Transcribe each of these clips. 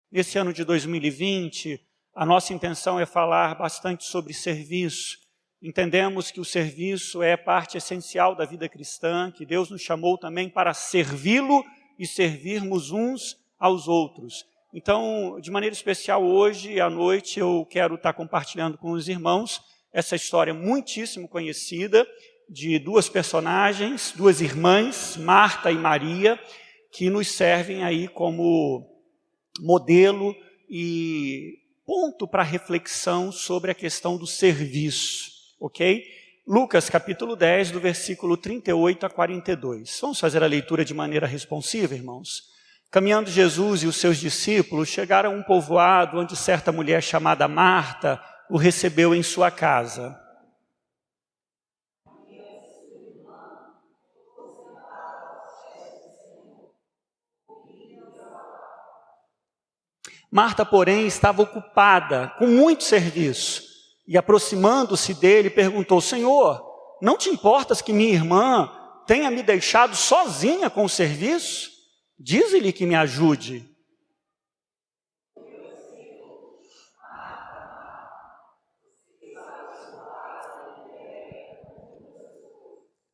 Nesse ano de 2020, a nossa intenção é falar bastante sobre serviço. Entendemos que o serviço é parte essencial da vida cristã, que Deus nos chamou também para servi-lo e servirmos uns aos outros. Então, de maneira especial, hoje à noite, eu quero estar compartilhando com os irmãos essa história muitíssimo conhecida de duas personagens, duas irmãs, Marta e Maria, que nos servem aí como modelo e ponto para reflexão sobre a questão do serviço, ok? Lucas capítulo 10, do versículo 38 a 42. Vamos fazer a leitura de maneira responsiva, irmãos? Caminhando Jesus e os seus discípulos chegaram a um povoado onde certa mulher chamada Marta o recebeu em sua casa. Marta, porém, estava ocupada com muito serviço e, aproximando-se dele, perguntou: Senhor, não te importas que minha irmã tenha me deixado sozinha com o serviço? Dize-lhe que me ajude.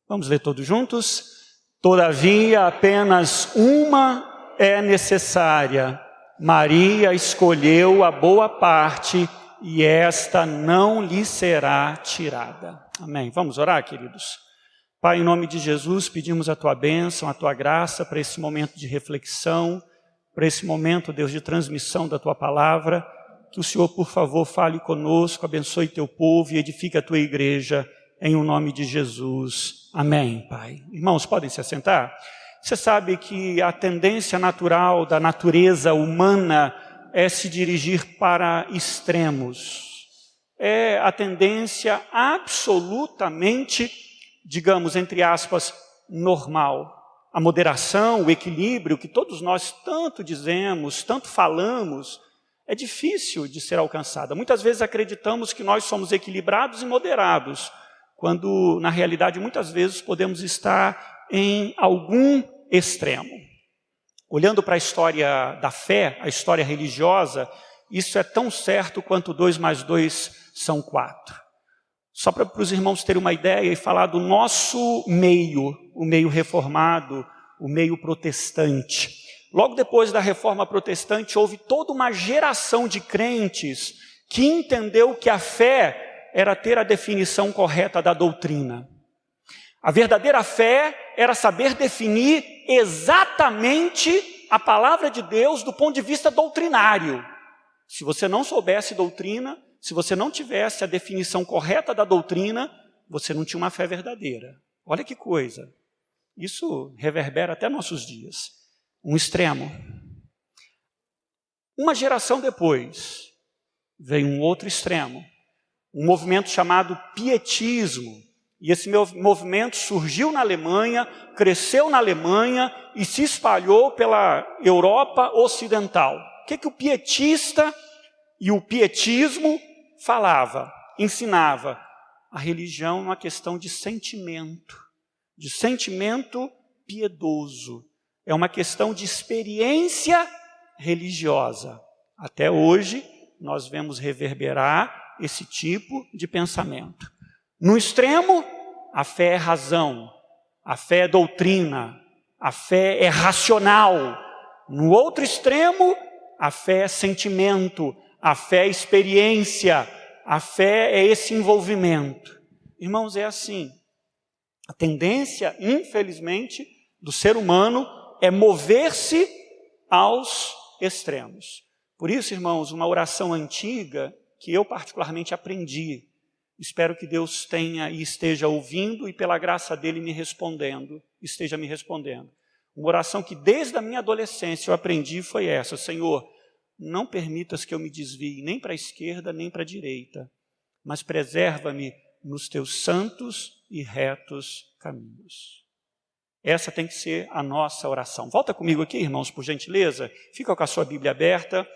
Vamos ler todos juntos? Todavia, apenas uma é necessária. Maria escolheu a boa parte e esta não lhe será tirada. Amém. Vamos orar, queridos? Pai, em nome de Jesus, pedimos a Tua bênção, a Tua graça para esse momento de reflexão, para esse momento, Deus, de transmissão da Tua palavra. Que o Senhor, por favor, fale conosco, abençoe Teu povo e edifique a Tua igreja, em o nome de Jesus. Amém, Pai. Irmãos, podem se assentar? Você sabe que a tendência natural da natureza humana é se dirigir para extremos. É a tendência absolutamente, digamos, entre aspas, normal. A moderação, o equilíbrio, que todos nós tanto dizemos, tanto falamos, é difícil de ser alcançada. Muitas vezes acreditamos que nós somos equilibrados e moderados, quando, na realidade, muitas vezes podemos estar em algum extremo. Olhando para a história da fé, a história religiosa, isso é tão certo quanto 2 mais 2 são 4. Só para os irmãos terem uma ideia e falar do nosso meio, o meio reformado, o meio protestante. Logo depois da reforma protestante, houve toda uma geração de crentes que entendeu que a fé era ter a definição correta da doutrina. A verdadeira fé era saber definir exatamente a palavra de Deus do ponto de vista doutrinário. Se você não soubesse doutrina, se você não tivesse a definição correta da doutrina, você não tinha uma fé verdadeira. Olha que coisa. Isso reverbera até nossos dias. Um extremo. Uma geração depois, veio um outro extremo. Um movimento chamado pietismo. E esse movimento surgiu na Alemanha, cresceu na Alemanha e se espalhou pela Europa Ocidental. O que o pietista e o pietismo falava, ensinava? A religião é uma questão de sentimento piedoso. É uma questão de experiência religiosa. Até hoje, nós vemos reverberar esse tipo de pensamento. No extremo, a fé é razão, a fé é doutrina, a fé é racional. No outro extremo, a fé é sentimento, a fé é experiência, a fé é esse envolvimento. Irmãos, é assim. A tendência, infelizmente, do ser humano é mover-se aos extremos. Por isso, irmãos, uma oração antiga que eu particularmente aprendi, espero que Deus tenha e esteja ouvindo e pela graça dele esteja me respondendo. Uma oração que desde a minha adolescência eu aprendi foi essa: Senhor, não permitas que eu me desvie nem para a esquerda nem para a direita, mas preserva-me nos teus santos e retos caminhos. Essa tem que ser a nossa oração. Volta comigo aqui, irmãos, por gentileza. Fica com a sua Bíblia aberta.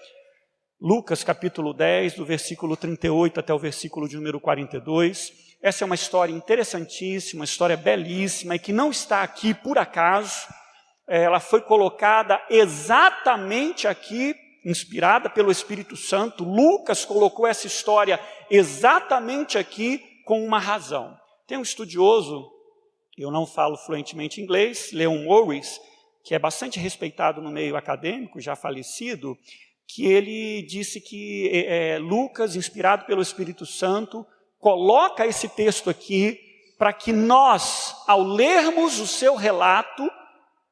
Lucas capítulo 10, do versículo 38 até o versículo de número 42. Essa é uma história interessantíssima, uma história belíssima e que não está aqui por acaso. Ela foi colocada exatamente aqui inspirada pelo Espírito Santo, Lucas colocou essa história exatamente aqui com uma razão. Tem um estudioso, eu não falo fluentemente inglês, Leon Morris, que é bastante respeitado no meio acadêmico, já falecido, que ele disse que Lucas, inspirado pelo Espírito Santo, coloca esse texto aqui para que nós, ao lermos o seu relato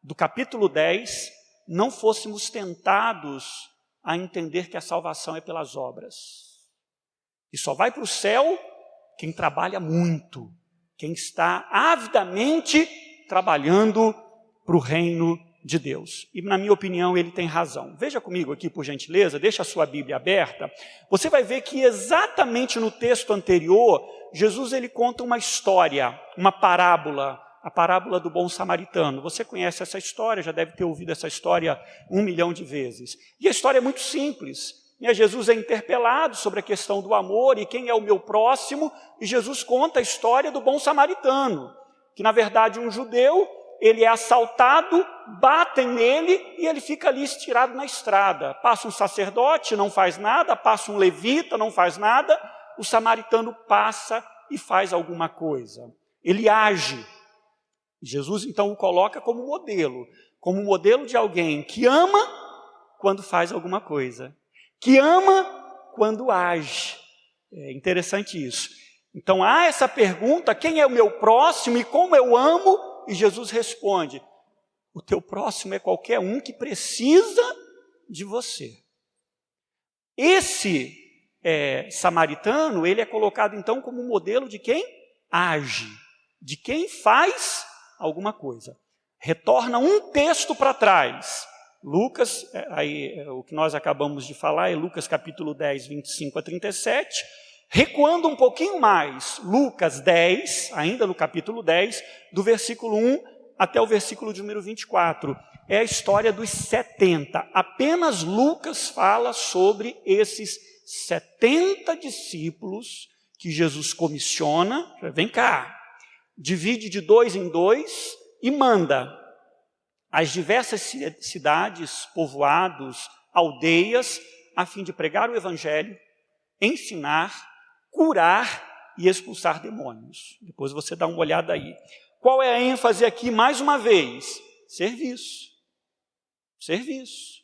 do capítulo 10, não fôssemos tentados a entender que a salvação é pelas obras. E só vai para o céu quem trabalha muito, quem está avidamente trabalhando para o reino de Deus. E na minha opinião ele tem razão. Veja comigo aqui, por gentileza, deixa a sua Bíblia aberta. Você vai ver que exatamente no texto anterior, Jesus ele conta uma história, uma parábola, a parábola do bom samaritano. Você conhece essa história, já deve ter ouvido essa história 1 milhão de vezes. E a história é muito simples. Jesus é interpelado sobre a questão do amor e quem é o meu próximo, e Jesus conta a história do bom samaritano, que na verdade um judeu, ele é assaltado, batem nele e ele fica ali estirado na estrada. Passa um sacerdote, não faz nada, passa um levita, não faz nada, o samaritano passa e faz alguma coisa. Ele age. Jesus então o coloca como modelo de alguém que ama quando faz alguma coisa, que ama quando age. É interessante isso. Então há essa pergunta, quem é o meu próximo e como eu amo? E Jesus responde, o teu próximo é qualquer um que precisa de você. Esse samaritano, ele é colocado então como modelo de quem age, de quem faz alguma coisa. Retorna um texto para trás. Lucas, o que nós acabamos de falar é Lucas capítulo 10, 25 a 37. Recuando um pouquinho mais, Lucas 10, ainda no capítulo 10, do versículo 1 até o versículo de número 24. É a história dos 70. Apenas Lucas fala sobre esses 70 discípulos que Jesus comissiona. Vem cá. Divide de 2 em 2 e manda às diversas cidades, povoados, aldeias, a fim de pregar o evangelho, ensinar, curar e expulsar demônios. Depois você dá uma olhada aí. Qual é a ênfase aqui, mais uma vez? Serviço. Serviço.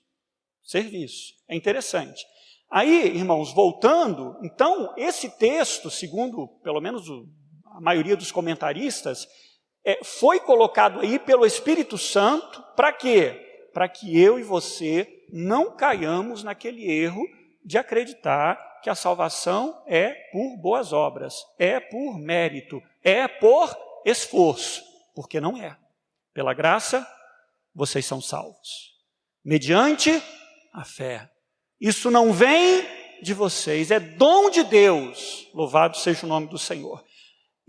Serviço. É interessante. Aí, irmãos, voltando, então, esse texto, segundo, pelo menos, a maioria dos comentaristas, foi colocado aí pelo Espírito Santo, para quê? Para que eu e você não caiamos naquele erro de acreditar que a salvação é por boas obras, é por mérito, é por esforço, porque não é. Pela graça, vocês são salvos. Mediante a fé. Isso não vem de vocês, é dom de Deus. Louvado seja o nome do Senhor.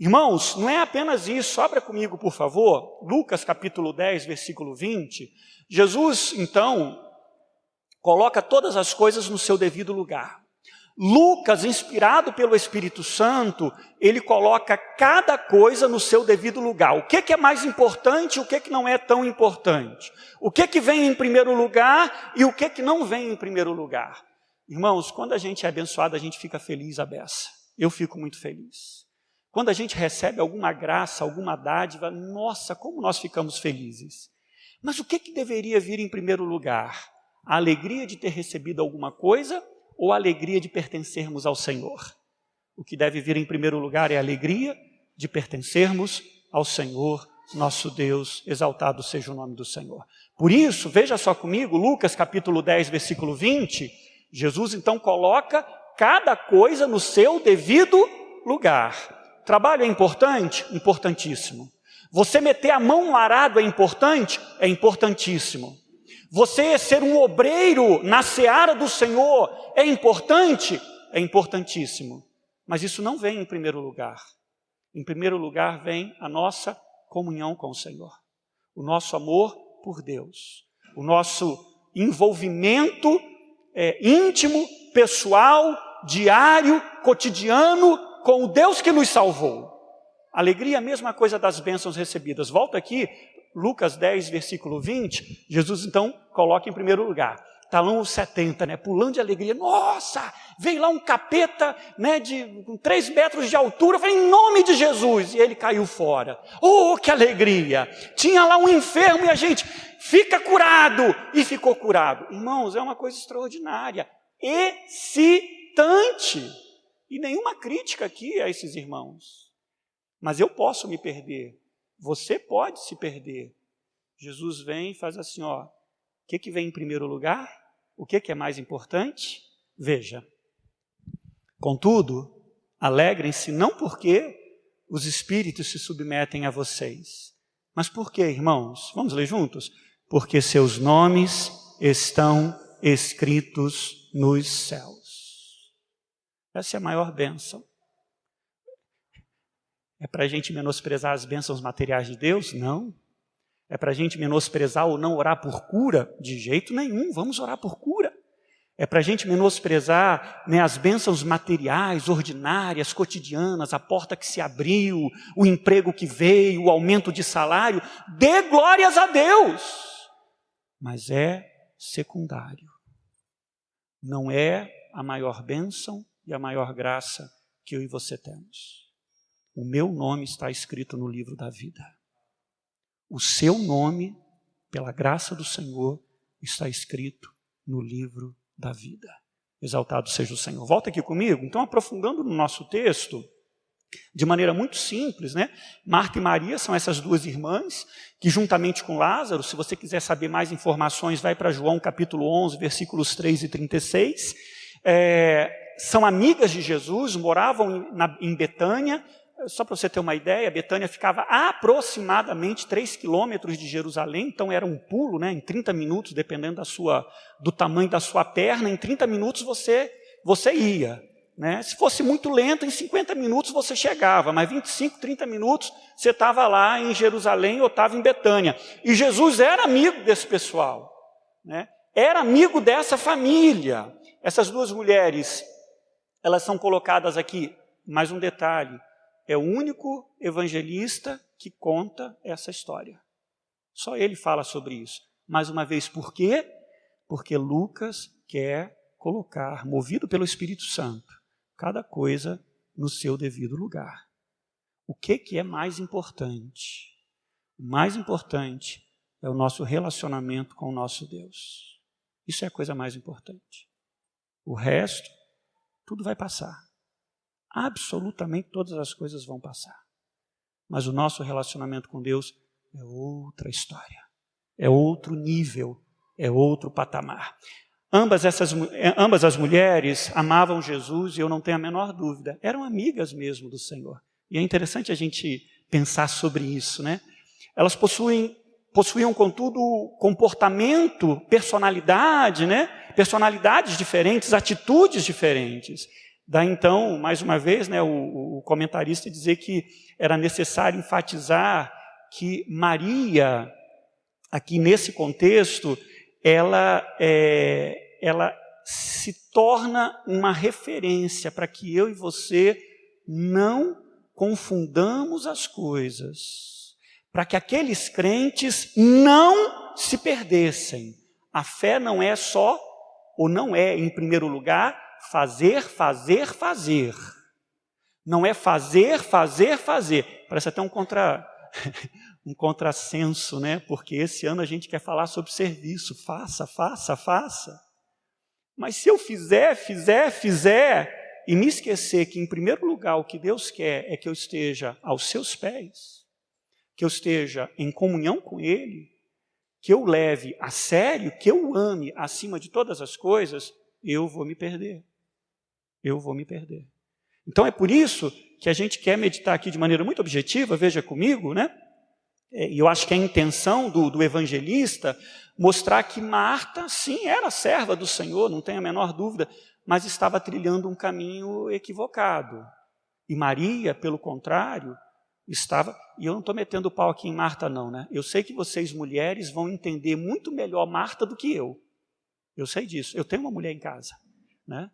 Irmãos, não é apenas isso. Abra comigo, por favor, Lucas capítulo 10, versículo 20. Jesus, então, coloca todas as coisas no seu devido lugar. Lucas, inspirado pelo Espírito Santo, ele coloca cada coisa no seu devido lugar. O que é mais importante e o que não é tão importante? O que vem em primeiro lugar e o que não vem em primeiro lugar? Irmãos, quando a gente é abençoado, a gente fica feliz à beça. Eu fico muito feliz. Quando a gente recebe alguma graça, alguma dádiva, nossa, como nós ficamos felizes. Mas o que deveria vir em primeiro lugar? A alegria de ter recebido alguma coisa ou a alegria de pertencermos ao Senhor? O que deve vir em primeiro lugar é a alegria de pertencermos ao Senhor, nosso Deus, exaltado seja o nome do Senhor. Por isso, veja só comigo, Lucas capítulo 10, versículo 20, Jesus então coloca cada coisa no seu devido lugar. Trabalho é importante? Importantíssimo. Você meter a mão no arado é importante? É importantíssimo. Você ser um obreiro na seara do Senhor é importante? É importantíssimo. Mas isso não vem em primeiro lugar. Em primeiro lugar vem a nossa comunhão com o Senhor. O nosso amor por Deus. O nosso envolvimento íntimo, pessoal, diário, cotidiano, com o Deus que nos salvou. Alegria é a mesma coisa das bênçãos recebidas. Volta aqui, Lucas 10, versículo 20, Jesus então coloca em primeiro lugar. Está lá uns 70, né? Pulando de alegria. Nossa, veio lá um capeta, né, com 3 metros de altura. Eu falei, em nome de Jesus. E ele caiu fora. Oh, que alegria. Tinha lá um enfermo e a gente, fica curado. E ficou curado. Irmãos, é uma coisa extraordinária. Excitante. E nenhuma crítica aqui a esses irmãos. Mas eu posso me perder. Você pode se perder. Jesus vem e faz assim, ó. O que vem em primeiro lugar? O que é mais importante? Veja. Contudo, alegrem-se não porque os espíritos se submetem a vocês, mas porque, irmãos, vamos ler juntos? Porque seus nomes estão escritos nos céus. Essa é a maior bênção. É para a gente menosprezar as bênçãos materiais de Deus? Não. É para a gente menosprezar ou não orar por cura? De jeito nenhum, vamos orar por cura. É para a gente menosprezar, né, as bênçãos materiais, ordinárias, cotidianas, a porta que se abriu, o emprego que veio, o aumento de salário. Dê glórias a Deus! Mas é secundário. Não é a maior bênção e a maior graça que eu e você temos. O meu nome está escrito no livro da vida. O seu nome, pela graça do Senhor, está escrito no livro da vida. Exaltado seja o Senhor. Volta aqui comigo. Então, aprofundando no nosso texto, de maneira muito simples, né? Marta e Maria são essas 2 irmãs, que juntamente com Lázaro, se você quiser saber mais informações, vai para João capítulo 11, versículos 3 e 36. São amigas de Jesus, moravam em Betânia. Só para você ter uma ideia, Betânia ficava aproximadamente 3 quilômetros de Jerusalém, então era um pulo, né, em 30 minutos, dependendo do tamanho da sua perna, em 30 minutos você ia. Né? Se fosse muito lento, em 50 minutos você chegava, mas 25, 30 minutos você estava lá em Jerusalém ou estava em Betânia. E Jesus era amigo desse pessoal, né? Era amigo dessa família. Essas 2 mulheres, elas são colocadas aqui, mais um detalhe, é o único evangelista que conta essa história. Só ele fala sobre isso. Mais uma vez, por quê? Porque Lucas quer colocar, movido pelo Espírito Santo, cada coisa no seu devido lugar. O que é mais importante? O mais importante é o nosso relacionamento com o nosso Deus. Isso é a coisa mais importante. O resto, tudo vai passar. Absolutamente todas as coisas vão passar. Mas o nosso relacionamento com Deus é outra história. É outro nível. É outro patamar. Ambas as mulheres amavam Jesus e eu não tenho a menor dúvida. Eram amigas mesmo do Senhor. E é interessante a gente pensar sobre isso, né? Elas possuíam, contudo, comportamento, personalidade, né? Personalidades diferentes, atitudes diferentes. Daí então, mais uma vez, né, o comentarista dizer que era necessário enfatizar que Maria, aqui nesse contexto, ela se torna uma referência para que eu e você não confundamos as coisas, para que aqueles crentes não se perdessem. A fé não é só, ou não é, em primeiro lugar, fazer. Não é fazer. Parece até um contrassenso, né? Porque esse ano a gente quer falar sobre serviço. Faça. Mas se eu fizer, e me esquecer que, em primeiro lugar, o que Deus quer é que eu esteja aos seus pés, que eu esteja em comunhão com Ele, que eu leve a sério, que eu ame acima de todas as coisas, eu vou me perder. Então é por isso que a gente quer meditar aqui de maneira muito objetiva, veja comigo, né? E eu acho que a intenção do evangelista mostrar que Marta, sim, era serva do Senhor, não tem a menor dúvida, mas estava trilhando um caminho equivocado. E Maria, pelo contrário, estava... E eu não estou metendo o pau aqui em Marta não, né? Eu sei que vocês mulheres vão entender muito melhor Marta do que eu. Eu sei disso. Eu tenho uma mulher em casa, né?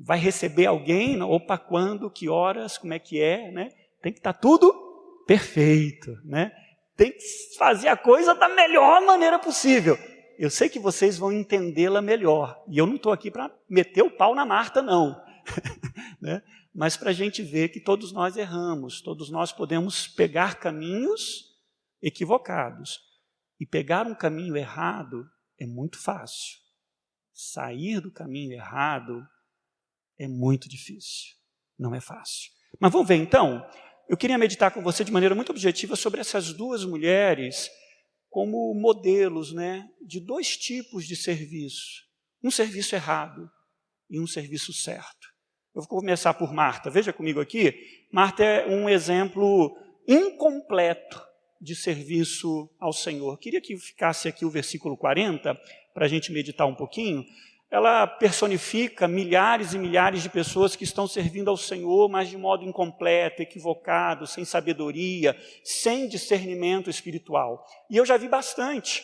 Vai receber alguém, opa, quando, que horas, como é que é, né? Tem que estar tudo perfeito, né? Tem que fazer a coisa da melhor maneira possível. eu sei que vocês vão entendê-la melhor. E eu não estou aqui para meter o pau na Marta, não. Né? Mas para a gente ver que todos nós erramos, todos nós podemos pegar caminhos equivocados. E pegar um caminho errado é muito fácil. Sair do caminho errado é muito difícil. Não é fácil. Mas vamos ver então. Eu queria meditar com você de maneira muito objetiva sobre essas duas mulheres como modelos, né, de dois tipos de serviço. Um serviço errado e um serviço certo. Eu vou começar por Marta. Veja comigo aqui. Marta é um exemplo incompleto de serviço ao Senhor. Queria que ficasse aqui o versículo 40, para a gente meditar um pouquinho. Ela personifica milhares e milhares de pessoas que estão servindo ao Senhor, mas de modo incompleto, equivocado, sem sabedoria, sem discernimento espiritual. E eu já vi bastante.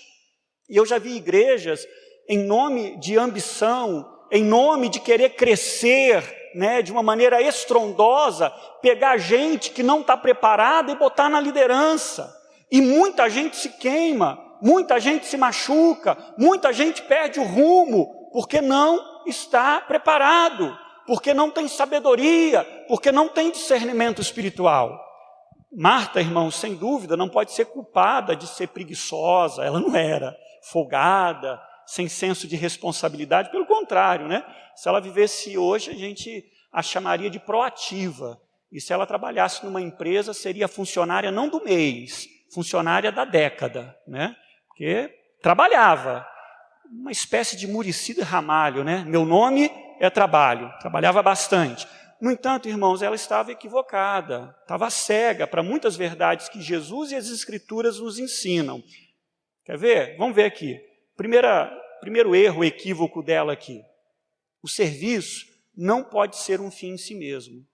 E eu já vi igrejas, em nome de ambição, em nome de querer crescer, né, de uma maneira estrondosa, pegar gente que não está preparada e botar na liderança. E muita gente se queima, muita gente se machuca, muita gente perde o rumo, porque não está preparado, porque não tem sabedoria, porque não tem discernimento espiritual. Marta, irmãos, sem dúvida, não pode ser culpada de ser preguiçosa, ela não era folgada, sem senso de responsabilidade, pelo contrário, né? Se ela vivesse hoje, a gente a chamaria de proativa, e se ela trabalhasse numa empresa, seria funcionária não do mês, funcionária da década, né? Porque trabalhava, uma espécie de Muricy Ramalho, né? Meu nome é trabalho, trabalhava bastante. No entanto, irmãos, ela estava equivocada, estava cega para muitas verdades que Jesus e as Escrituras nos ensinam. Quer ver? Vamos ver aqui. Primeiro erro, equívoco dela aqui. O serviço não pode ser um fim em si mesmo.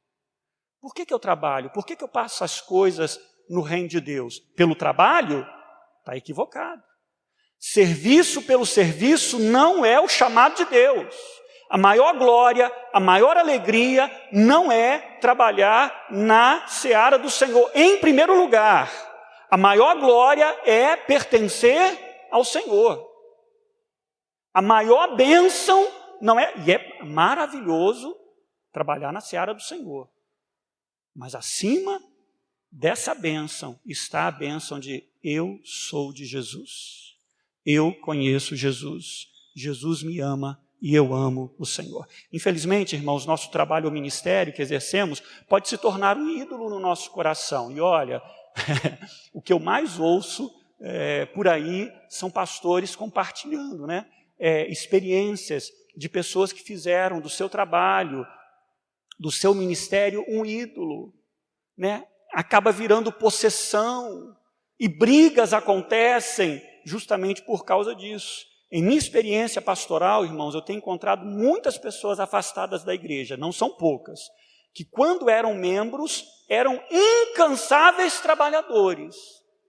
Por que eu trabalho? Por que eu passo as coisas no reino de Deus? Pelo trabalho? Está equivocado. Serviço pelo serviço não é o chamado de Deus. A maior glória, a maior alegria não é trabalhar na seara do Senhor. Em primeiro lugar, a maior glória é pertencer ao Senhor. A maior bênção não é, e é maravilhoso trabalhar na seara do Senhor. Mas acima dessa bênção está a bênção de eu sou de Jesus. Eu conheço Jesus. Jesus me ama e eu amo o Senhor. Infelizmente, irmãos, nosso trabalho ou ministério que exercemos pode se tornar um ídolo no nosso coração. E olha, o que eu mais ouço por aí são pastores compartilhando, né? Experiências de pessoas que fizeram do seu trabalho, do seu ministério, um ídolo, né? Acaba virando possessão e brigas acontecem justamente por causa disso. Em minha experiência pastoral, irmãos, eu tenho encontrado muitas pessoas afastadas da igreja, não são poucas, que quando eram membros, eram incansáveis trabalhadores,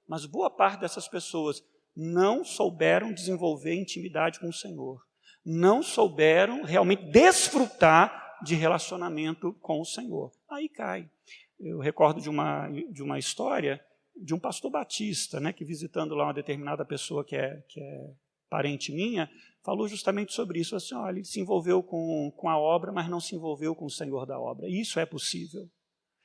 mas boa parte dessas pessoas não souberam desenvolver intimidade com o Senhor, não souberam realmente desfrutar de relacionamento com o Senhor. Aí cai. Eu recordo de uma história de um pastor batista, né, que visitando lá uma determinada pessoa que é parente minha, falou justamente sobre isso. Assim, olha, ele se envolveu com a obra, mas não se envolveu com o Senhor da obra. Isso é possível.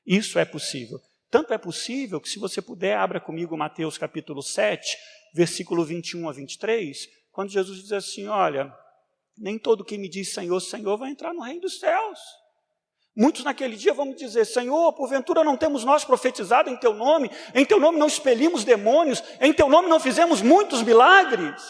Isso é possível. Tanto é possível que, se você puder, abra comigo Mateus capítulo 7, versículo 21 a 23, quando Jesus diz assim, olha, nem todo que me diz Senhor, Senhor vai entrar no reino dos céus. Muitos naquele dia vão dizer, Senhor, porventura não temos nós profetizado em Teu nome não expelimos demônios, em Teu nome não fizemos muitos milagres.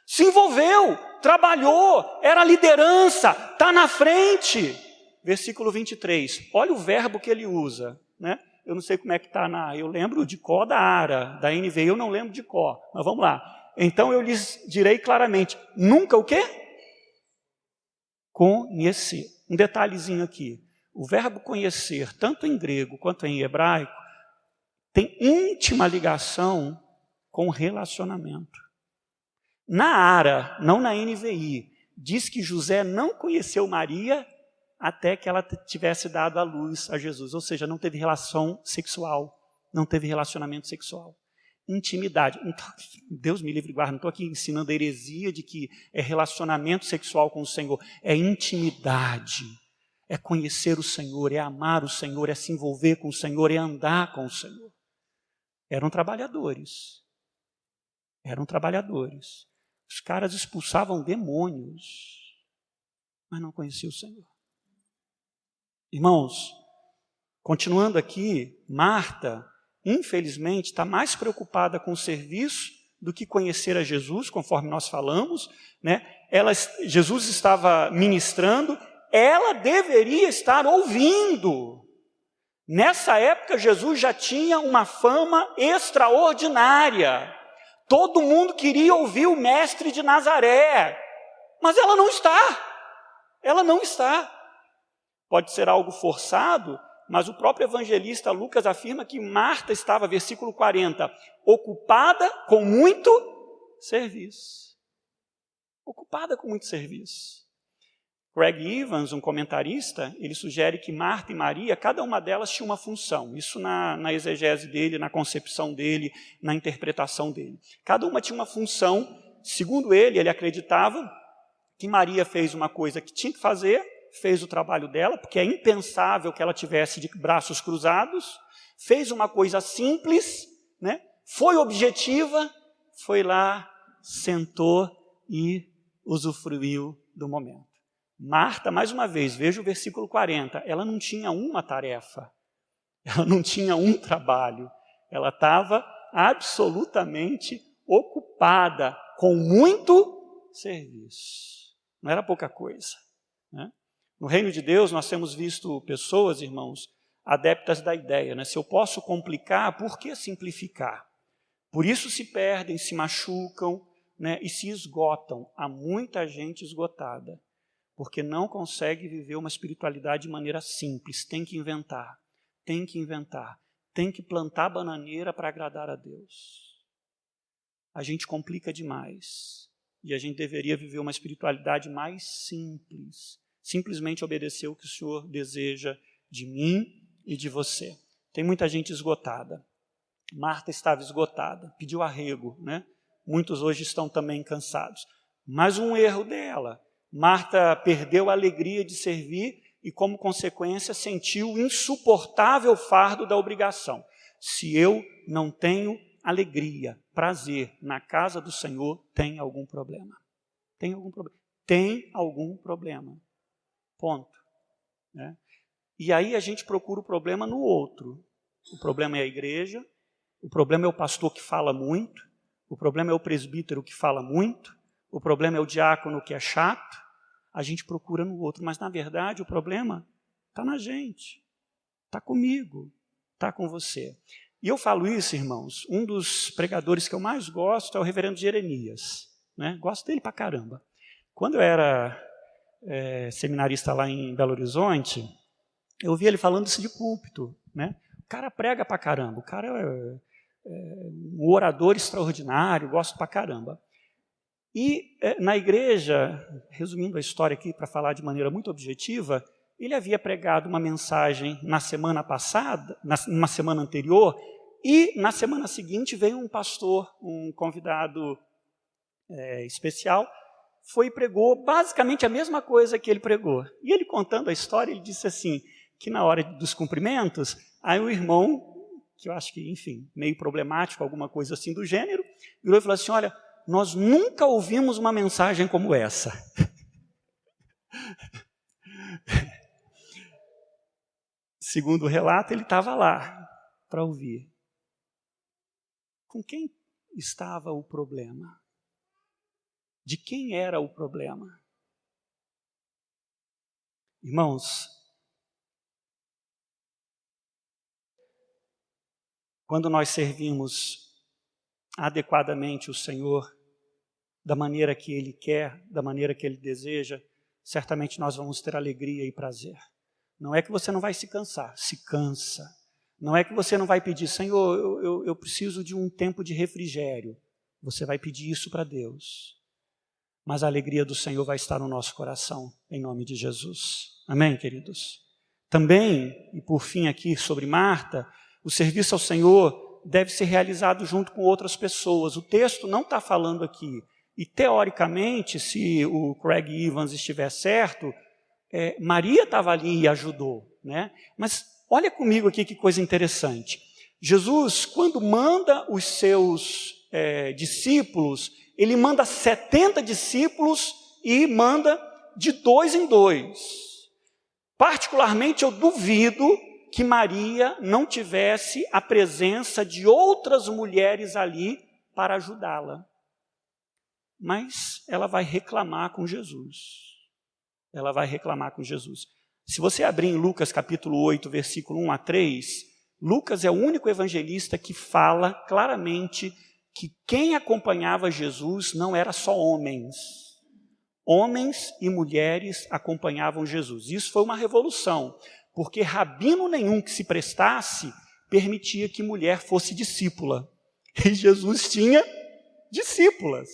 Se envolveu, trabalhou, era liderança, está na frente. Versículo 23, olha o verbo que ele usa, né? Eu não sei como é que está eu lembro de có da Ara, da NVI eu não lembro de có, mas vamos lá. Então eu lhes direi claramente, nunca o quê? Conhecer. Um detalhezinho aqui. O verbo conhecer, tanto em grego quanto em hebraico, tem íntima ligação com relacionamento. Na Ara, não na NVI, diz que José não conheceu Maria até que ela tivesse dado à luz a Jesus. Ou seja, não teve relação sexual, não teve relacionamento sexual. intimidade. Deus me livre e guarde, não estou aqui ensinando a heresia de que é relacionamento sexual com o Senhor. É intimidade, é conhecer o Senhor, é amar o Senhor, é se envolver com o Senhor, é andar com o Senhor. Eram trabalhadores. Os caras expulsavam demônios, mas não conheciam o Senhor. Irmãos, continuando aqui, Marta, infelizmente, está mais preocupada com o serviço do que conhecer a Jesus, conforme nós falamos, né? Jesus estava ministrando, ela deveria estar ouvindo. Nessa época, Jesus já tinha uma fama extraordinária. Todo mundo queria ouvir o mestre de Nazaré, mas ela não está. Pode ser algo forçado, mas o próprio evangelista Lucas afirma que Marta estava, versículo 40, ocupada com muito serviço. Craig Evans, um comentarista, ele sugere que Marta e Maria, cada uma delas tinha uma função. Isso na exegese dele, na concepção dele, na interpretação dele. Cada uma tinha uma função. Segundo ele acreditava que Maria fez uma coisa que tinha que fazer, fez o trabalho dela, porque é impensável que ela tivesse de braços cruzados, fez uma coisa simples, né? Foi objetiva, foi lá, sentou e usufruiu do momento. Marta, mais uma vez, veja o versículo 40, ela não tinha uma tarefa, ela não tinha um trabalho, ela estava absolutamente ocupada com muito serviço. Não era pouca coisa, né? No reino de Deus, nós temos visto pessoas, irmãos, adeptas da ideia, né? Se eu posso complicar, por que simplificar? Por isso se perdem, se machucam, né? E se esgotam. Há muita gente esgotada, porque não consegue viver uma espiritualidade de maneira simples. Tem que inventar, tem que plantar bananeira para agradar a Deus. A gente complica demais, e a gente deveria viver uma espiritualidade mais simples. Simplesmente obedecer o que o Senhor deseja de mim e de você. Tem muita gente esgotada. Marta estava esgotada, pediu arrego, né? Muitos hoje estão também cansados. Mas um erro dela. Marta perdeu a alegria de servir e, como consequência, sentiu o insuportável fardo da obrigação. Se eu não tenho alegria, prazer na casa do Senhor, tem algum problema. Tem algum problema. Ponto. Né? E aí a gente procura o problema no outro. O problema é a igreja, o problema é o pastor que fala muito, o problema é o presbítero que fala muito, o problema é o diácono que é chato. A gente procura no outro, mas na verdade o problema está na gente, está comigo, está com você. E eu falo isso, irmãos, um dos pregadores que eu mais gosto é o reverendo Jeremias. Né? Gosto dele pra caramba. Quando eu era seminarista lá em Belo Horizonte, eu ouvi ele falando isso de púlpito, né? O cara prega pra caramba, o cara é um orador extraordinário, gosto pra caramba. E na igreja, resumindo a história aqui para falar de maneira muito objetiva, ele havia pregado uma mensagem na semana passada, numa semana anterior, e na semana seguinte veio um pastor, um convidado especial, foi e pregou basicamente a mesma coisa que ele pregou. E ele contando a história, ele disse assim, que na hora dos cumprimentos, aí o irmão, que eu acho que, enfim, meio problemático, alguma coisa assim do gênero, virou e falou assim, olha, nós nunca ouvimos uma mensagem como essa. Segundo o relato, ele estava lá para ouvir. Com quem estava o problema? De quem era o problema? Irmãos, quando nós servimos adequadamente o Senhor, da maneira que Ele quer, da maneira que Ele deseja, certamente nós vamos ter alegria e prazer. Não é que você não vai se cansar, se cansa. Não é que você não vai pedir, Senhor, eu preciso de um tempo de refrigério. Você vai pedir isso para Deus. Mas a alegria do Senhor vai estar no nosso coração, em nome de Jesus. Amém, queridos? Também, e por fim aqui sobre Marta, o serviço ao Senhor deve ser realizado junto com outras pessoas. O texto não está falando aqui. E, teoricamente, se o Craig Evans estiver certo, Maria estava ali e ajudou, né? Mas olha comigo aqui que coisa interessante. Jesus, quando manda os seus discípulos, ele manda 70 discípulos e manda de 2 em 2. Particularmente, eu duvido que Maria não tivesse a presença de outras mulheres ali para ajudá-la. Mas ela vai reclamar com Jesus. Ela vai reclamar com Jesus. Se você abrir em Lucas capítulo 8, versículo 1 a 3, Lucas é o único evangelista que fala claramente que quem acompanhava Jesus não era só homens. Homens e mulheres acompanhavam Jesus. Isso foi uma revolução, porque rabino nenhum que se prestasse permitia que mulher fosse discípula. E Jesus tinha discípulas.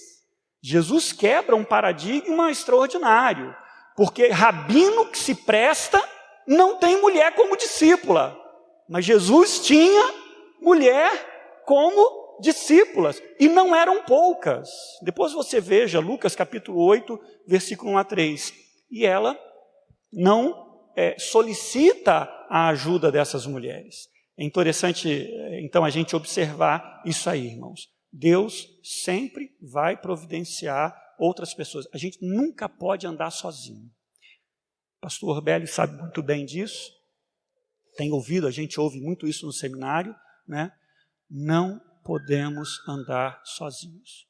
Jesus quebra um paradigma extraordinário, porque rabino que se presta não tem mulher como discípula. Mas Jesus tinha mulher como discípulas, e não eram poucas. Depois você veja Lucas capítulo 8, versículo 1 a 3. E ela não solicita a ajuda dessas mulheres. É interessante, então, a gente observar isso aí, irmãos. Deus sempre vai providenciar outras pessoas. A gente nunca pode andar sozinho. O pastor Orbélio sabe muito bem disso. Tem ouvido, a gente ouve muito isso no seminário, né? Não podemos andar sozinhos.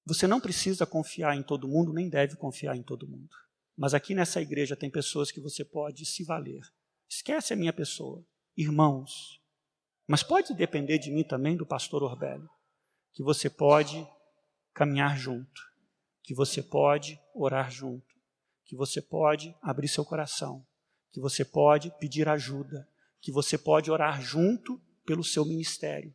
Você não precisa confiar em todo mundo, nem deve confiar em todo mundo. Mas aqui nessa igreja tem pessoas que você pode se valer. Esquece a minha pessoa, irmãos. Mas pode depender de mim também, do pastor Orbélio, que você pode caminhar junto, que você pode orar junto, que você pode abrir seu coração, que você pode pedir ajuda, que você pode orar junto pelo seu ministério,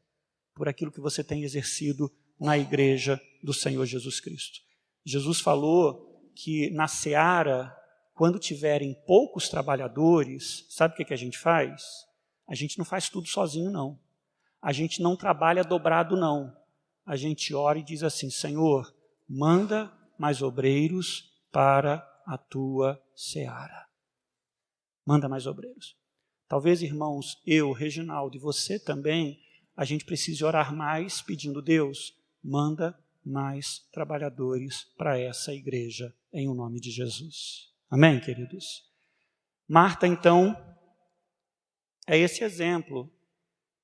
por aquilo que você tem exercido na igreja do Senhor Jesus Cristo. Jesus falou que na seara, quando tiverem poucos trabalhadores, sabe o que a gente faz? A gente não faz tudo sozinho, não. A gente não trabalha dobrado, não. A gente ora e diz assim: Senhor, manda mais obreiros para a tua seara. Manda mais obreiros. Talvez, irmãos, eu, Reginaldo, e você também, a gente precise orar mais pedindo: Deus, manda mais trabalhadores para essa igreja, em o nome de Jesus. Amém, queridos? Marta, então, é esse exemplo.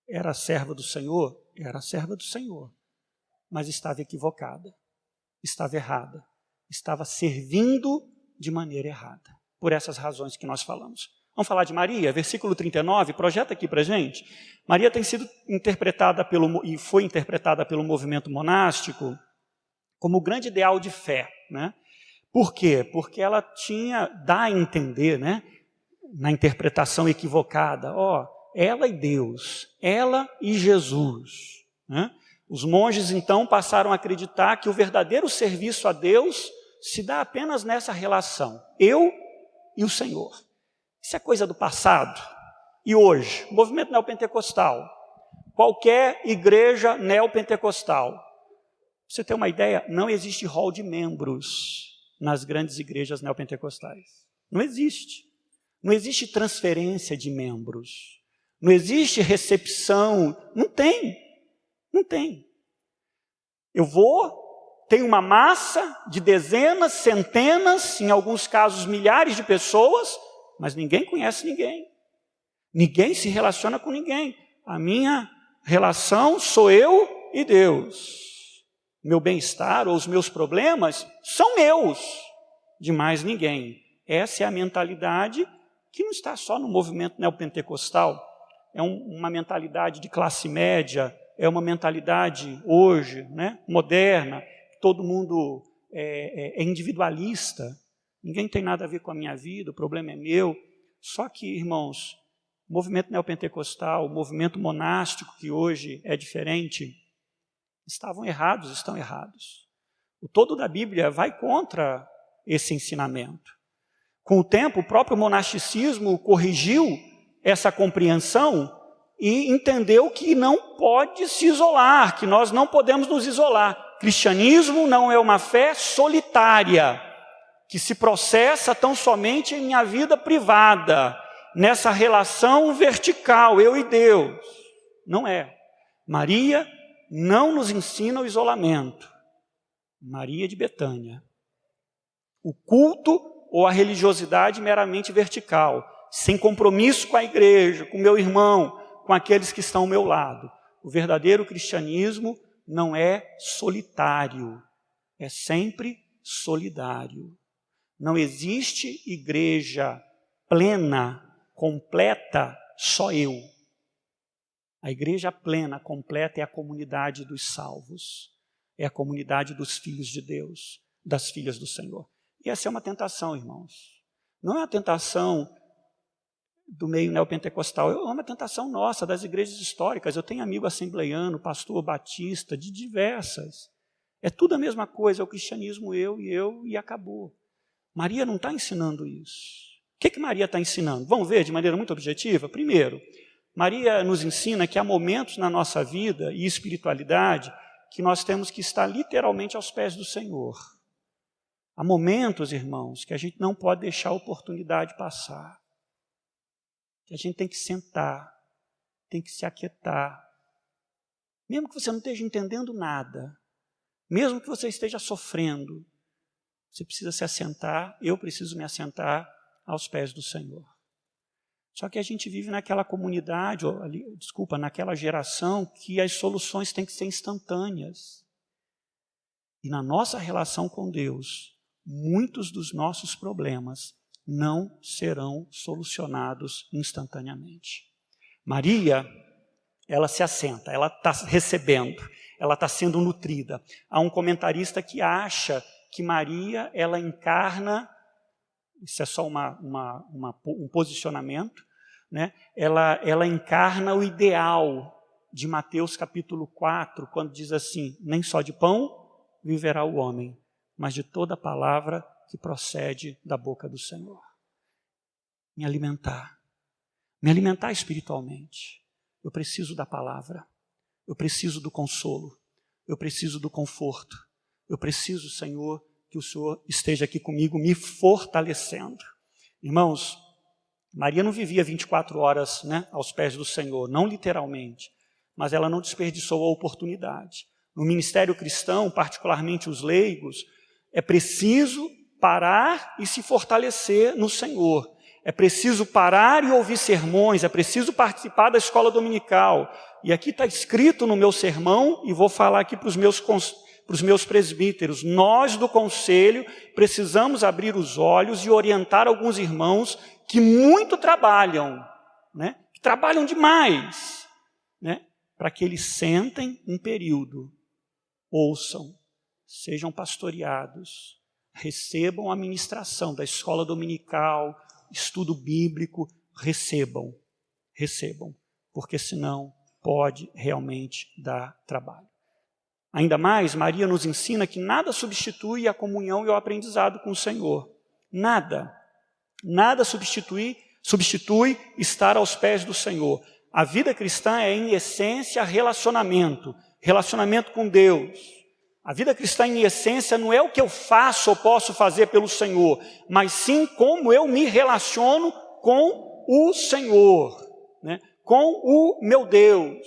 Era a serva do Senhor? Era a serva do Senhor. Mas estava equivocada, estava errada, estava servindo de maneira errada. Por essas razões que nós falamos. Vamos falar de Maria, versículo 39, projeta aqui para a gente. Maria tem sido interpretada e foi interpretada pelo movimento monástico como o grande ideal de fé, né? Por quê? Porque ela dá a entender, né, na interpretação equivocada, ela e Deus, ela e Jesus, né? Os monges então passaram a acreditar que o verdadeiro serviço a Deus se dá apenas nessa relação, eu e o Senhor. Isso é coisa do passado. E hoje, o movimento neopentecostal, qualquer igreja neopentecostal, pra você ter uma ideia, não existe hall de membros nas grandes igrejas neopentecostais. Não existe. Não existe transferência de membros. Não existe recepção. Não tem. Não tem. Eu tenho uma massa de dezenas, centenas, em alguns casos milhares de pessoas, mas ninguém conhece ninguém. Ninguém se relaciona com ninguém. A minha relação sou eu e Deus. Meu bem-estar ou os meus problemas são meus, de mais ninguém. Essa é a mentalidade que não está só no movimento neopentecostal. É uma mentalidade de classe média, é uma mentalidade hoje, né, moderna. Todo mundo é individualista. Ninguém tem nada a ver com a minha vida, o problema é meu. Só que, irmãos, o movimento neopentecostal, o movimento monástico, que hoje é diferente, estão errados. O todo da Bíblia vai contra esse ensinamento. Com o tempo, o próprio monasticismo corrigiu essa compreensão e entendeu que não pode se isolar, que nós não podemos nos isolar. Cristianismo não é uma fé solitária, que se processa tão somente em minha vida privada, nessa relação vertical, eu e Deus. Não é. Maria não nos ensina o isolamento. Maria de Betânia. O culto ou a religiosidade meramente vertical, sem compromisso com a igreja, com o meu irmão, com aqueles que estão ao meu lado. O verdadeiro cristianismo não é solitário, é sempre solidário. Não existe igreja plena, completa, só eu. A igreja plena, completa, é a comunidade dos salvos. É a comunidade dos filhos de Deus, das filhas do Senhor. E essa é uma tentação, irmãos. Não é uma tentação do meio neopentecostal, é uma tentação nossa, das igrejas históricas. Eu tenho amigo assembleiano, pastor batista, de diversas. É tudo a mesma coisa, é o cristianismo eu e acabou. Maria não está ensinando isso. O que Maria está ensinando? Vamos ver de maneira muito objetiva? Primeiro, Maria nos ensina que há momentos na nossa vida e espiritualidade que nós temos que estar literalmente aos pés do Senhor. Há momentos, irmãos, que a gente não pode deixar a oportunidade passar. Que a gente tem que sentar, tem que se aquietar. Mesmo que você não esteja entendendo nada, mesmo que você esteja sofrendo, você precisa se assentar, eu preciso me assentar aos pés do Senhor. Só que a gente vive naquela comunidade, naquela geração que as soluções têm que ser instantâneas. E na nossa relação com Deus, muitos dos nossos problemas não serão solucionados instantaneamente. Maria, ela se assenta, ela está recebendo, ela está sendo nutrida. Há um comentarista que acha que Maria, ela encarna, isso é só um posicionamento, né? Ela encarna o ideal de Mateus capítulo 4, quando diz assim, nem só de pão viverá o homem, mas de toda palavra que procede da boca do Senhor. Me alimentar espiritualmente. Eu preciso da palavra, eu preciso do consolo, eu preciso do conforto, eu preciso, Senhor, que o Senhor esteja aqui comigo, me fortalecendo. Irmãos, Maria não vivia 24 horas, né, aos pés do Senhor, não literalmente, mas ela não desperdiçou a oportunidade. No ministério cristão, particularmente os leigos, é preciso parar e se fortalecer no Senhor. É preciso parar e ouvir sermões, é preciso participar da escola dominical. E aqui está escrito no meu sermão, e vou falar aqui para os meus presbíteros, nós do conselho precisamos abrir os olhos e orientar alguns irmãos que muito trabalham, né? Que trabalham demais, né? Para que eles sentem um período, ouçam, sejam pastoreados, recebam a ministração da escola dominical, estudo bíblico, recebam, porque senão pode realmente dar trabalho. Ainda mais, Maria nos ensina que nada substitui a comunhão e o aprendizado com o Senhor. Nada substitui estar aos pés do Senhor. A vida cristã é, em essência, relacionamento com Deus. A vida cristã, em essência, não é o que eu faço ou posso fazer pelo Senhor, mas sim como eu me relaciono com o Senhor, né? Com o meu Deus.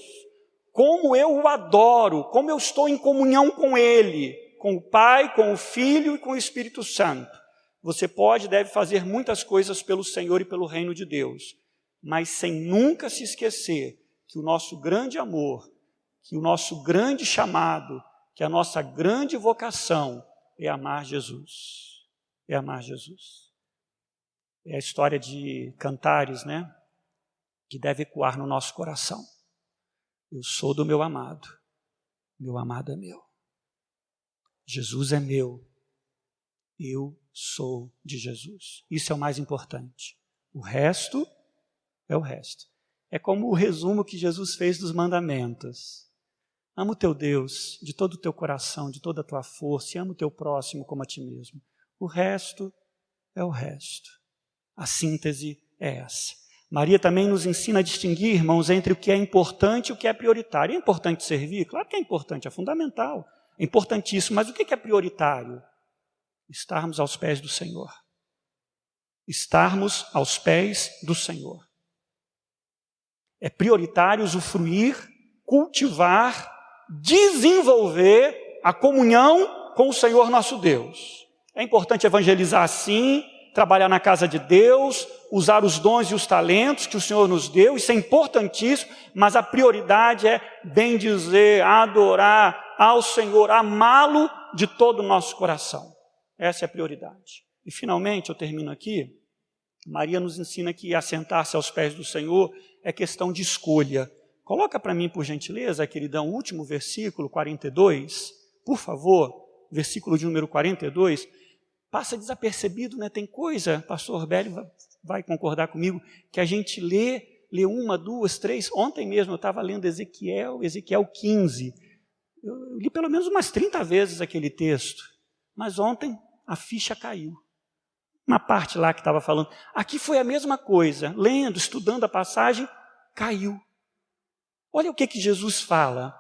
Como eu o adoro, como eu estou em comunhão com Ele, com o Pai, com o Filho e com o Espírito Santo. Você pode e deve fazer muitas coisas pelo Senhor e pelo reino de Deus, mas sem nunca se esquecer que o nosso grande amor, que o nosso grande chamado, que a nossa grande vocação é amar Jesus. É amar Jesus. É a história de Cantares, né? Que deve ecoar no nosso coração. Eu sou do meu amado é meu. Jesus é meu, eu sou de Jesus. Isso é o mais importante. O resto é o resto. É como o resumo que Jesus fez dos mandamentos. Ama o teu Deus de todo o teu coração, de toda a tua força, e ama o teu próximo como a ti mesmo. O resto é o resto. A síntese é essa. Maria também nos ensina a distinguir, irmãos, entre o que é importante e o que é prioritário. É importante servir? Claro que é importante, é fundamental. É importantíssimo, mas o que é prioritário? Estarmos aos pés do Senhor. Estarmos aos pés do Senhor. É prioritário usufruir, cultivar, desenvolver a comunhão com o Senhor nosso Deus. É importante evangelizar sim, trabalhar na casa de Deus, usar os dons e os talentos que o Senhor nos deu, isso é importantíssimo, mas a prioridade é bendizer, adorar ao Senhor, amá-lo de todo o nosso coração. Essa é a prioridade. E finalmente, eu termino aqui, Maria nos ensina que assentar-se aos pés do Senhor é questão de escolha. Coloca para mim, por gentileza, queridão, o último versículo, 42, por favor, versículo de número 42, passa desapercebido, né? Tem coisa, pastor Bélio vai concordar comigo, que a gente lê 1, 2, 3, ontem mesmo eu estava lendo Ezequiel 15, eu li pelo menos umas 30 vezes aquele texto, mas ontem a ficha caiu. Uma parte lá que estava falando, aqui foi a mesma coisa, lendo, estudando a passagem, caiu. Olha o que Jesus fala,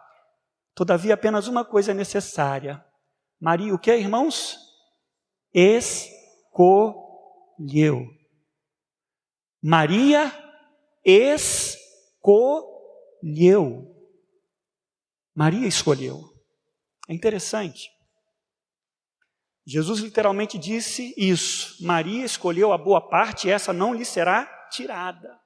todavia apenas uma coisa é necessária. Maria, o que, irmãos? Escolheu. Maria escolheu. Maria escolheu. É interessante. Jesus literalmente disse isso. Maria escolheu a boa parte e essa não lhe será tirada.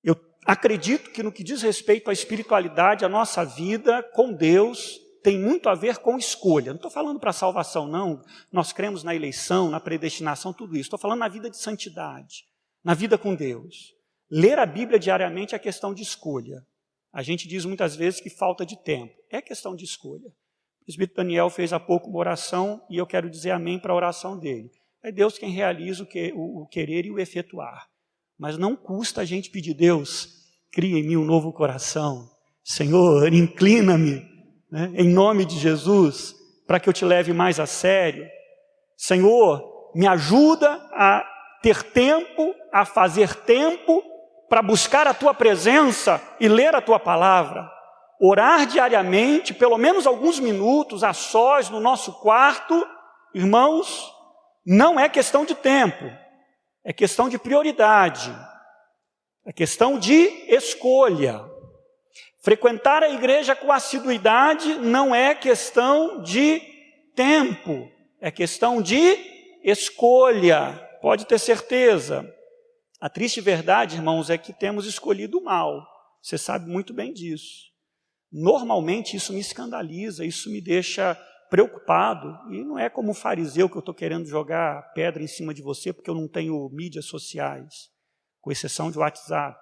Eu acredito que no que diz respeito à espiritualidade, a nossa vida com Deus tem muito a ver com escolha. Não estou falando para salvação, não. Nós cremos na eleição, na predestinação, tudo isso. Estou falando na vida de santidade, na vida com Deus. Ler a Bíblia diariamente é questão de escolha. A gente diz muitas vezes que falta de tempo. É questão de escolha. O presbítero Daniel fez há pouco uma oração e eu quero dizer amém para a oração dele. É Deus quem realiza o querer e o efetuar. Mas não custa a gente pedir, Deus, cria em mim um novo coração. Senhor, inclina-me, né, em nome de Jesus, para que eu te leve mais a sério. Senhor, me ajuda a ter tempo, a fazer tempo para buscar a Tua presença e ler a Tua palavra. Orar diariamente, pelo menos alguns minutos, a sós, no nosso quarto. Irmãos, não é questão de tempo, é questão de prioridade, é questão de escolha. Frequentar a igreja com assiduidade não é questão de tempo, é questão de escolha, pode ter certeza. A triste verdade, irmãos, é que temos escolhido o mal, você sabe muito bem disso. Normalmente isso me escandaliza, isso me deixa preocupado, e não é como um fariseu que eu estou querendo jogar pedra em cima de você porque eu não tenho mídias sociais, com exceção de WhatsApp.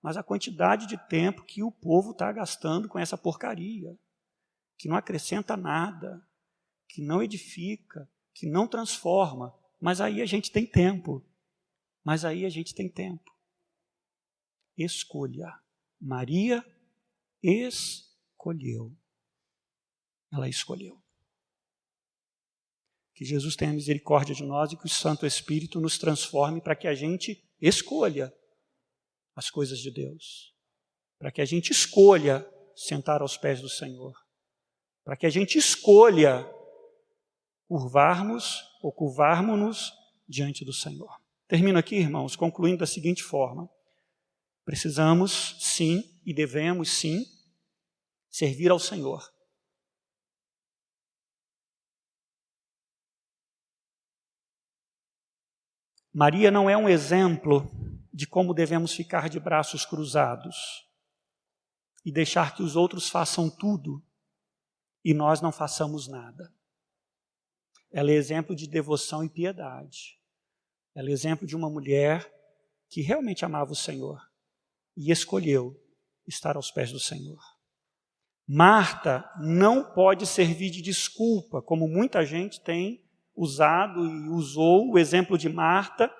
Mas a quantidade de tempo que o povo está gastando com essa porcaria, que não acrescenta nada, que não edifica, que não transforma. Mas aí a gente tem tempo. Escolha. Maria escolheu. Ela escolheu. Que Jesus tenha misericórdia de nós e que o Santo Espírito nos transforme para que a gente escolha as coisas de Deus, para que a gente escolha sentar aos pés do Senhor, para que a gente escolha curvarmos-nos diante do Senhor. Termino aqui, irmãos, concluindo da seguinte forma: precisamos sim e devemos sim servir ao Senhor. Maria não é um exemplo de como devemos ficar de braços cruzados e deixar que os outros façam tudo e nós não façamos nada. Ela é exemplo de devoção e piedade. Ela é exemplo de uma mulher que realmente amava o Senhor e escolheu estar aos pés do Senhor. Marta não pode servir de desculpa, como muita gente tem usado e usou o exemplo de Marta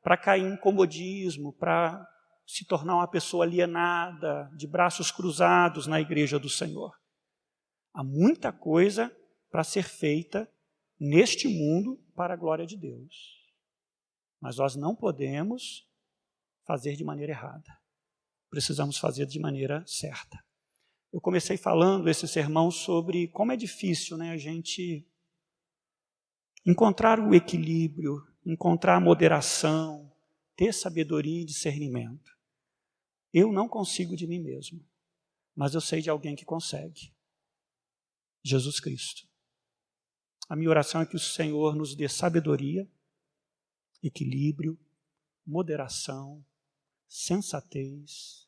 para cair em comodismo, para se tornar uma pessoa alienada, de braços cruzados na igreja do Senhor. Há muita coisa para ser feita neste mundo para a glória de Deus. Mas nós não podemos fazer de maneira errada. Precisamos fazer de maneira certa. Eu comecei falando esse sermão sobre como é difícil, né, a gente encontrar o equilíbrio, encontrar a moderação, ter sabedoria e discernimento. Eu não consigo de mim mesmo, mas eu sei de alguém que consegue. Jesus Cristo. A minha oração é que o Senhor nos dê sabedoria, equilíbrio, moderação, sensatez,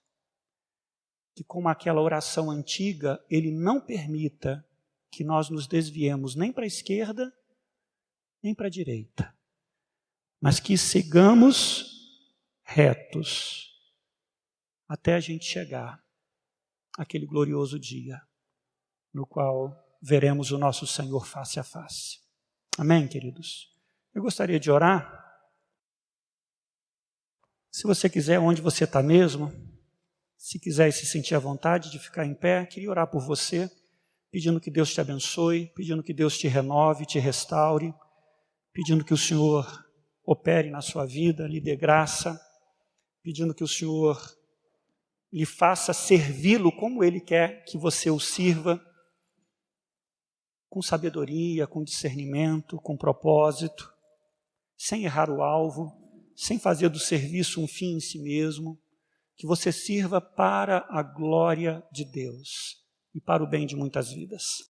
que como aquela oração antiga, Ele não permita que nós nos desviemos nem para a esquerda, nem para a direita, mas que sigamos retos até a gente chegar àquele glorioso dia no qual veremos o nosso Senhor face a face. Amém, queridos? Eu gostaria de orar. Se você quiser, onde você está mesmo, se quiser e se sentir à vontade de ficar em pé, queria orar por você, pedindo que Deus te abençoe, pedindo que Deus te renove, te restaure, pedindo que o Senhor opere na sua vida, lhe dê graça, pedindo que o Senhor lhe faça servi-lo como Ele quer que você o sirva, com sabedoria, com discernimento, com propósito, sem errar o alvo, sem fazer do serviço um fim em si mesmo, que você sirva para a glória de Deus e para o bem de muitas vidas.